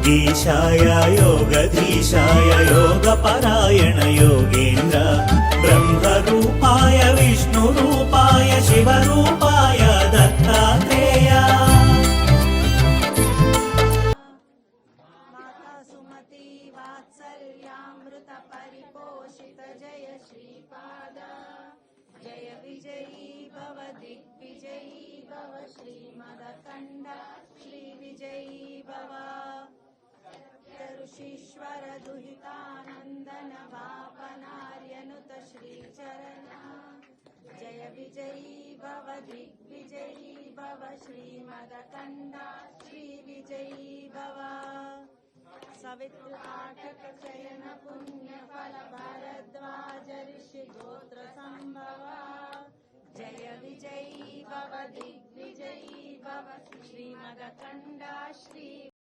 योगीशाय योगधीशाय योगपरायण योगेन्द्र ब्रह्मरूपाय विष्णुरूपाय शिवरूपाय दत्तात्रेय। माता सुमति वात्सल्यामृत परिपोषित जय श्रीपाद जय विजयी भव दिग्विजयी भव श्रीमदखण्ड श्री विजयी भव ऋषीश्वर दुहितानन्दन भावनार्यनुत श्रीचरण जय विजयी भव दिग्विजयी भव श्रीमदखण्ड श्री विजयी भव सवितृपाठक चयन पुण्य फल भरद्वाज ऋषि गोत्र संभव जय विजयी भव दिग्विजयी भव श्रीमदखण्ड श्री